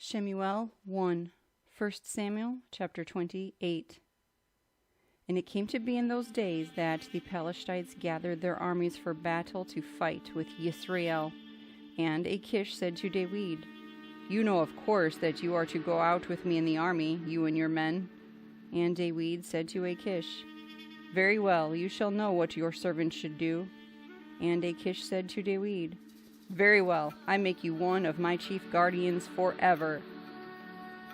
Shemu'el 1, 1 Samuel chapter 28. And it came to be in those days that the Pelishtites gathered their armies for battle to fight with Yisrael. And Achish said to Dawid, "You know, of course, that you are to go out with me in the army, you and your men." And Dawid said to Achish, "Very well, you shall know what your servant should do." And Achish said to Dawid, "Very well, I make you one of my chief guardians forever."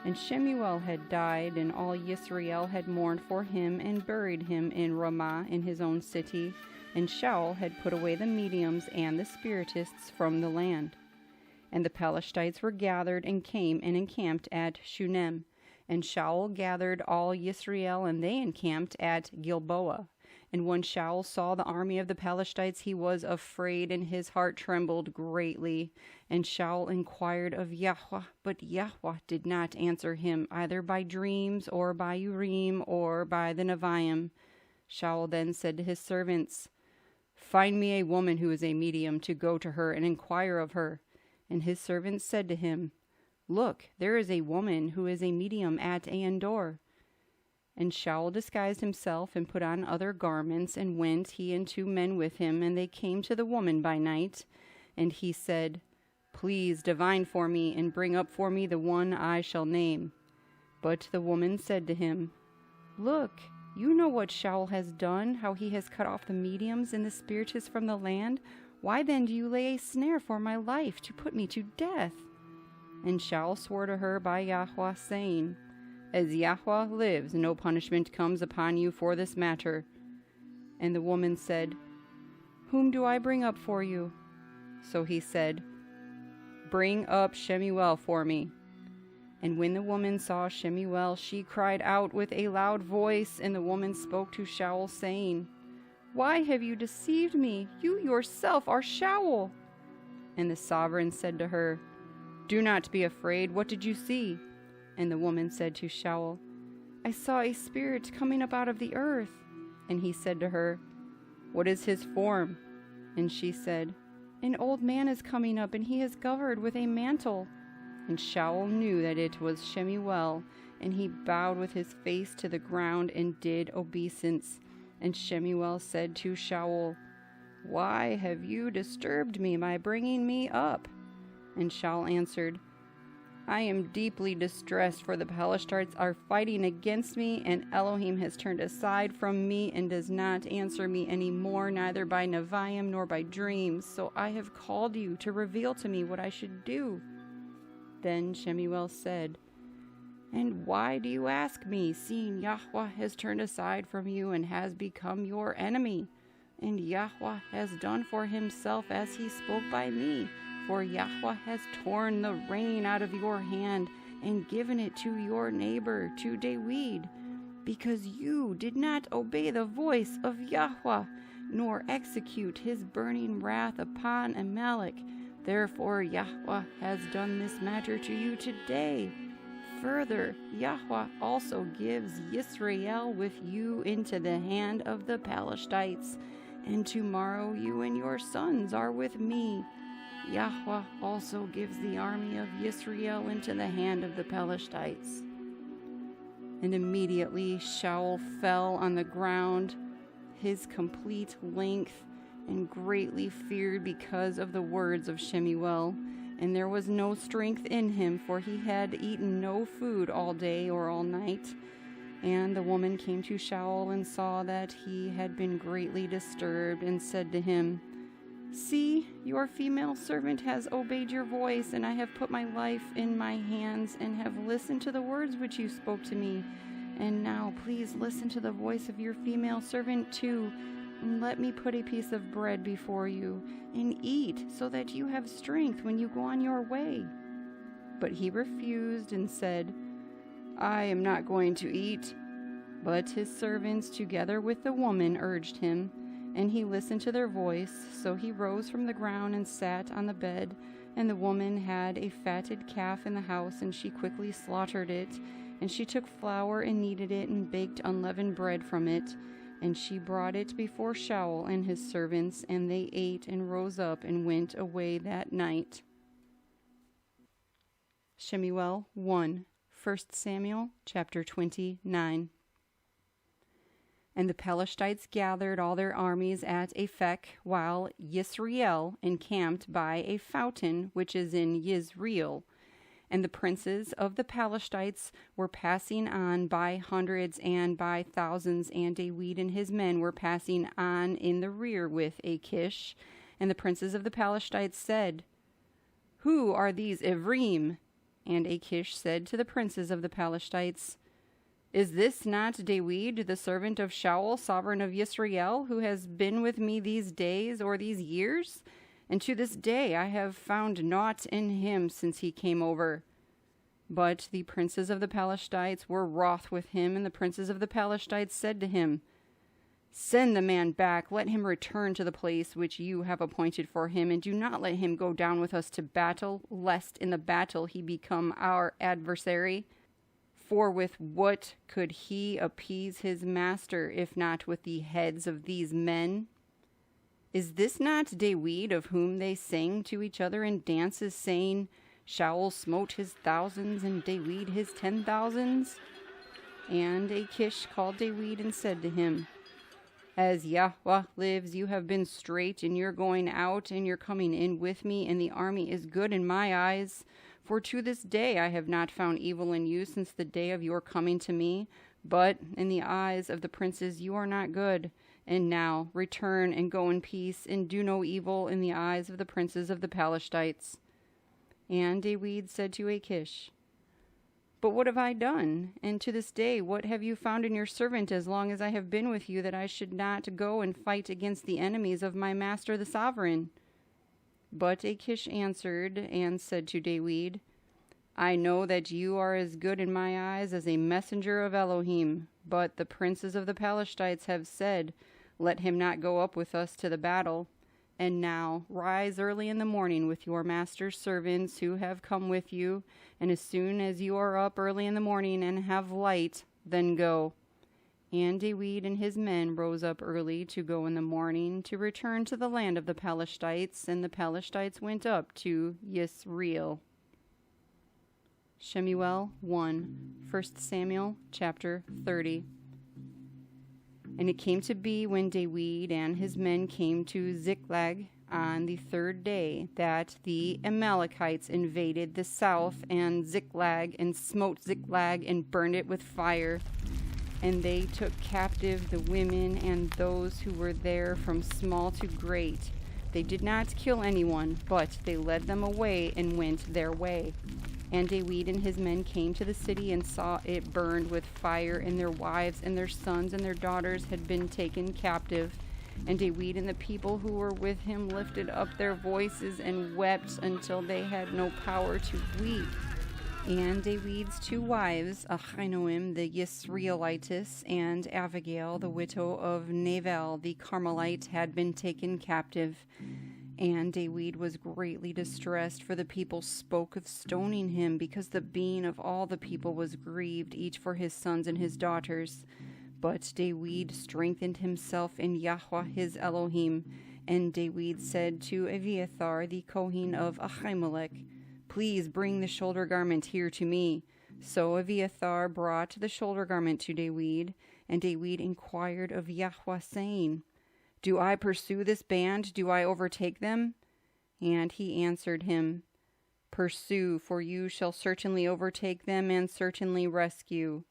And Shemu'el had died, and all Yisrael had mourned for him and buried him in Ramah in his own city, and Shaul had put away the mediums and the spiritists from the land. And the Pelishtites were gathered and came and encamped at Shunem, and Shaul gathered all Yisrael, and they encamped at Gilboa. And when Shaul saw the army of the Pelishtites, he was afraid, and his heart trembled greatly. And Shaul inquired of Yahuah, but Yahuah did not answer him, either by dreams, or by Urim, or by the Neviim. Shaul then said to his servants, "Find me a woman who is a medium, to go to her and inquire of her." And his servants said to him, "Look, there is a woman who is a medium at Andor." And Shaul disguised himself and put on other garments, and went, he and 2 men with him, and they came to the woman by night. And he said, "Please divine for me, and bring up for me the one I shall name." But the woman said to him, "Look, you know what Shaul has done, how he has cut off the mediums and the spiritists from the land. Why then do you lay a snare for my life, to put me to death?" And Shaul swore to her by Yahuah, saying, "As Yahuah lives, no punishment comes upon you for this matter." And the woman said, "Whom do I bring up for you?" So he said, "Bring up Shemu'el for me." And when the woman saw Shemu'el, she cried out with a loud voice, and the woman spoke to Shaul, saying, "Why have you deceived me? You yourself are Shaul." And the sovereign said to her, "Do not be afraid. What did you see?" And the woman said to Shaul, "I saw a spirit coming up out of the earth." And he said to her, "What is his form?" And she said, "An old man is coming up, and he is covered with a mantle." And Shaul knew that it was Shemu'el, and he bowed with his face to the ground and did obeisance. And Shemu'el said to Shaul, "Why have you disturbed me by bringing me up?" And Shaul answered, "I am deeply distressed, for the Pelishtites are fighting against me, and Elohim has turned aside from me and does not answer me any more, neither by Neviim nor by dreams. So I have called you to reveal to me what I should do." Then Shemu'el said, "And why do you ask me, seeing Yahuah has turned aside from you and has become your enemy? And Yahuah has done for himself as he spoke by me. For Yahuah has torn the rein out of your hand and given it to your neighbor, to Dawid, because you did not obey the voice of Yahuah, nor execute his burning wrath upon Amalek. Therefore Yahuah has done this matter to you today. Further, Yahuah also gives Yisrael with you into the hand of the Pelishtites, and tomorrow you and your sons are with me. Yahuah also gives the army of Yisrael into the hand of the Pelishtites." And immediately Shaul fell on the ground, his complete length, and greatly feared because of the words of Shemu'el. And there was no strength in him, for he had eaten no food all day or all night. And the woman came to Shaul and saw that he had been greatly disturbed, and said to him, "See, your female servant has obeyed your voice, and I have put my life in my hands, and have listened to the words which you spoke to me. And now please listen to the voice of your female servant too, and let me put a piece of bread before you, and eat, so that you have strength when you go on your way." But he refused, and said, "I am not going to eat." But his servants, together with the woman, urged him, and he listened to their voice. So he rose from the ground and sat on the bed. And the woman had a fatted calf in the house, and she quickly slaughtered it. And she took flour and kneaded it, and baked unleavened bread from it. And she brought it before Shaul and his servants, and they ate and rose up and went away that night. Shemu'el 1, 1 Samuel chapter 29. And the Pelishtites gathered all their armies at Aphek, while Yisrael encamped by a fountain which is in Yisrael. And the princes of the Pelishtites were passing on by hundreds and by thousands, and Dawid and his men were passing on in the rear with Achish. And the princes of the Pelishtites said, Who are these Ephraim? And Achish said to the princes of the Pelishtites, Is this not Dawid, the servant of Shaul, sovereign of Yisrael, who has been with me these days or these years? And to this day I have found naught in him since he came over. But the princes of the Pelishtites were wroth with him, and the princes of the Pelishtites said to him, Send the man back, let him return to the place which you have appointed for him, and do not let him go down with us to battle, lest in the battle he become our adversary. For with what could he appease his master, if not with the heads of these men? Is this not Dawid, of whom they sang to each other in dances, saying, Shaul smote his thousands, and Dawid his 10,000s? And Achish called Dawid and said to him, As Yahuah lives, you have been straight in your going out and your coming in with me, and the army is good in my eyes. For to this day I have not found evil in you since the day of your coming to me. But in the eyes of the princes you are not good. And now return and go in peace, and do no evil in the eyes of the princes of the Pelishtites. And Dawid said to Achish, But what have I done? And to this day what have you found in your servant as long as I have been with you, that I should not go and fight against the enemies of my master the sovereign? But Achish answered and said to Dawid, I know that you are as good in my eyes as a messenger of Elohim, but the princes of the Pelishtites have said, Let him not go up with us to the battle. And now rise early in the morning with your master's servants who have come with you, and as soon as you are up early in the morning and have light, then go. And Dawid and his men rose up early to go in the morning to return to the land of the Pelishtites, and the Pelishtites went up to Yisrael. Shemu'el 1, 1 Samuel chapter 30. And it came to be when Dawid and his men came to Ziklag on the third day that the Amaleqites invaded the south and Ziklag, and smote Ziklag and burned it with fire. And they took captive the women and those who were there from small to great. They did not kill anyone, but they led them away and went their way. And Dawid and his men came to the city and saw it burned with fire, and their wives and their sons and their daughters had been taken captive. And Dawid and the people who were with him lifted up their voices and wept until they had no power to weep. And David's two wives, Ahinoam the Yisraelitess, and Abigail the widow of Nabal the Carmelite, had been taken captive. And Dawid was greatly distressed, for the people spoke of stoning him, because the being of all the people was grieved, each for his sons and his daughters. But Dawid strengthened himself in Yahuah his Elohim. And Dawid said to Abiathar the Kohen of Ahimelech, Please bring the shoulder garment here to me. So Abiathar brought the shoulder garment to Dawid, and Dawid inquired of Yahuah, saying, Do I pursue this band? Do I overtake them? And he answered him, Pursue, for you shall certainly overtake them and certainly rescue.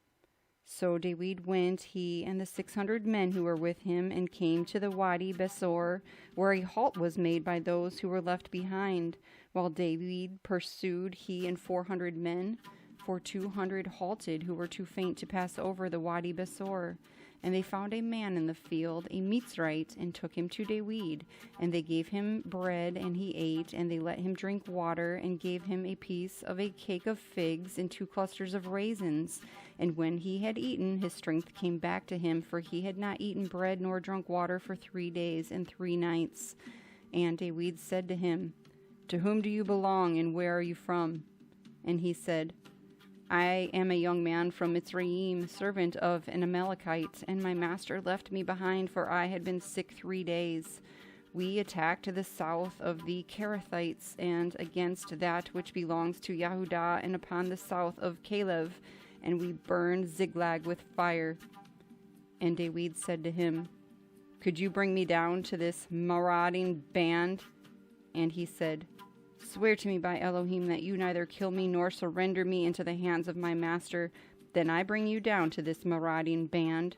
So Dawid went, he and the 600 men who were with him, and came to the Wadi Besor, where a halt was made by those who were left behind, while Dawid pursued, he and 400 men, for 200 halted who were too faint to pass over the Wadi Besor. And they found a man in the field, a Mitzrite, and took him to Dawid. And they gave him bread, and he ate, and they let him drink water, and gave him a piece of a cake of figs and 2 clusters of raisins. And when he had eaten, his strength came back to him, for he had not eaten bread nor drunk water for 3 days and 3 nights. And Dawid said to him, To whom do you belong, and where are you from? And he said, I am a young man from Mitzrayim, servant of an Amalekite, and my master left me behind, for I had been sick 3 days. We attacked the south of the Kerethites, and against that which belongs to Yehudah, and upon the south of Caleb, and we burned Ziklag with fire. And Dawid said to him, Could you bring me down to this marauding band? And he said, Swear to me by Elohim that you neither kill me nor surrender me into the hands of my master. Then I bring you down to this marauding band.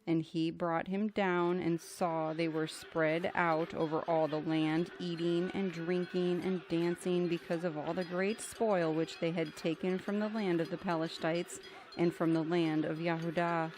And he brought him down, and saw they were spread out over all the land, eating and drinking and dancing, because of all the great spoil which they had taken from the land of the Pelishtites and from the land of Yehudah.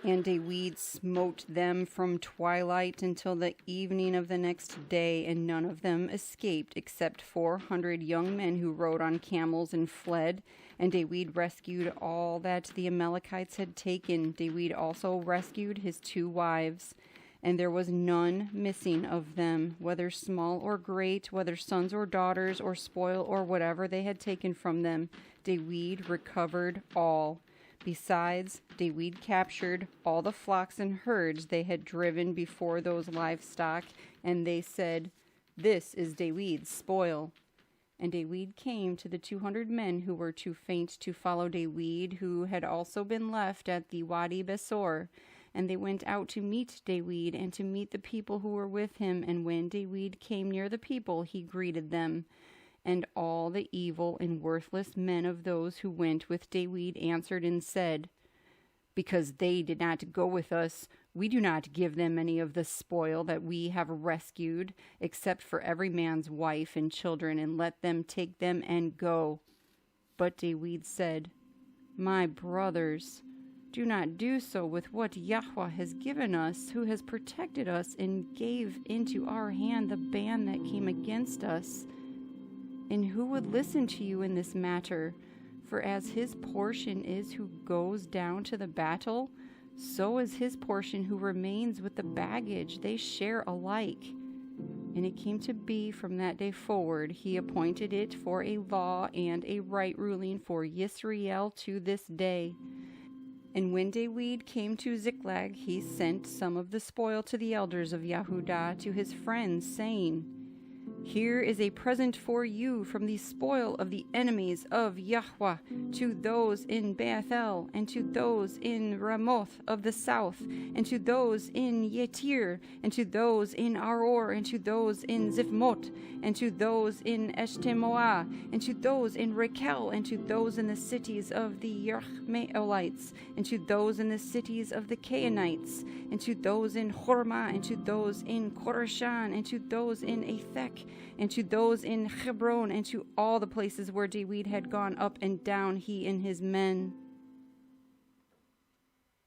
And Dawid smote them from twilight until the evening of the next day, and none of them escaped, except 400 young men who rode on camels and fled. And Dawid rescued all that the Amaleqites had taken. Dawid also rescued his 2 wives, and there was none missing of them, whether small or great, whether sons or daughters, or spoil, or whatever they had taken from them. Dawid recovered all. Besides, Dawid captured all the flocks and herds they had driven before those livestock, and they said, This is Dawid's spoil. And Dawid came to the 200 men who were too faint to follow Dawid, who had also been left at the Wadi Besor. And they went out to meet Dawid and to meet the people who were with him. And when Dawid came near the people, he greeted them. And all the evil and worthless men of those who went with Dawid answered and said, Because they did not go with us, we do not give them any of the spoil that we have rescued, except for every man's wife and children, and let them take them and go. But Dawid said, My brothers, do not do so with what Yahuah has given us, who has protected us and gave into our hand the band that came against us. And who would listen to you in this matter? For as his portion is who goes down to the battle, so is his portion who remains with the baggage. They share alike. And it came to be from that day forward, he appointed it for a law and a right ruling for Yisrael to this day. And when Dawid came to Ziklag, he sent some of the spoil to the elders of Yehudah, to his friends, saying, Here is a present for you from the spoil of the enemies of Yahuah, to those in Bethel, and to those in Ramoth of the south, and to those in Yetir, and to those in Aror, and to those in Ziphmot, and to those in Eshtemoah, and to those in Rekel, and to those in the cities of the Yerachmeelites, and to those in the cities of the Canaanites, and to those in Hormah, and to those in Korashan, and to those in Athek, and to those in Hebron, and to all the places where Dawid had gone up and down, he and his men.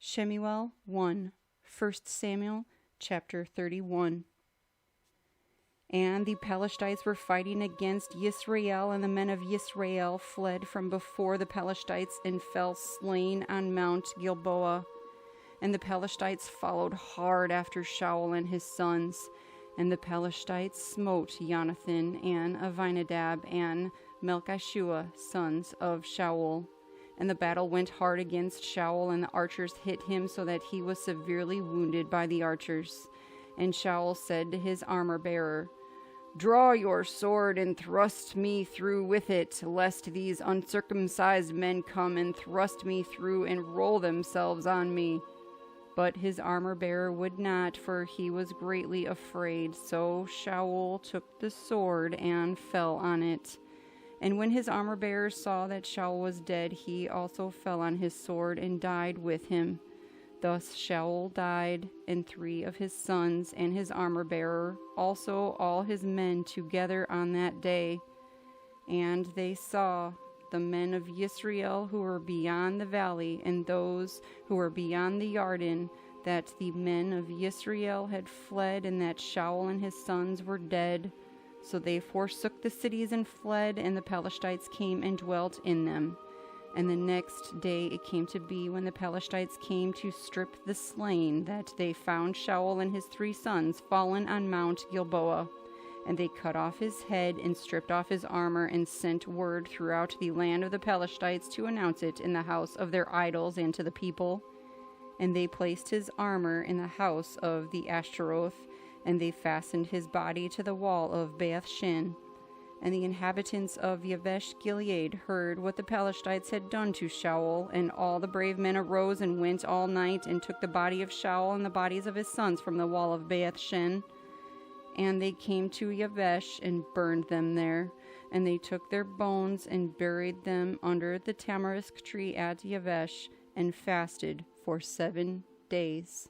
Shemu'el 1, 1 Samuel chapter 31. And the Pelishtites were fighting against Yisrael, and the men of Yisrael fled from before the Pelishtites and fell slain on Mount Gilboa. And the Pelishtites followed hard after Shaul and his sons. And the Pelishtites smote Jonathan and Avinadab and Melchishua, sons of Shaul. And the battle went hard against Shaul, and the archers hit him so that he was severely wounded by the archers. And Shaul said to his armor-bearer, Draw your sword and thrust me through with it, lest these uncircumcised men come and thrust me through and roll themselves on me. But his armor-bearer would not, for he was greatly afraid. So Shaul took the sword and fell on it. And when his armor-bearer saw that Shaul was dead, he also fell on his sword and died with him. Thus Shaul died, and 3 of his sons, and his armor-bearer, also all his men together on that day. And they saw the men of Yisrael who were beyond the valley, and those who were beyond the Yarden, that the men of Yisrael had fled, and that Shaul and his sons were dead. So they forsook the cities and fled, and the Pelishtites came and dwelt in them. And the next day it came to be, when the Pelishtites came to strip the slain, that they found Shaul and his 3 sons fallen on Mount Gilboa. And they cut off his head and stripped off his armor, and sent word throughout the land of the Pelishtites to announce it in the house of their idols and to the people. And they placed his armor in the house of the Ashtaroth, And they fastened his body to the wall of Beth Shin. And the inhabitants of Yabesh Gilead heard what the Pelishtites had done to Shaul, and all the brave men arose and went all night, and took the body of Shaul and the bodies of his sons from the wall of Beth Shin. And they came to Yabesh and burned them there. And they took their bones and buried them under the tamarisk tree at Yabesh, and fasted for 7 days.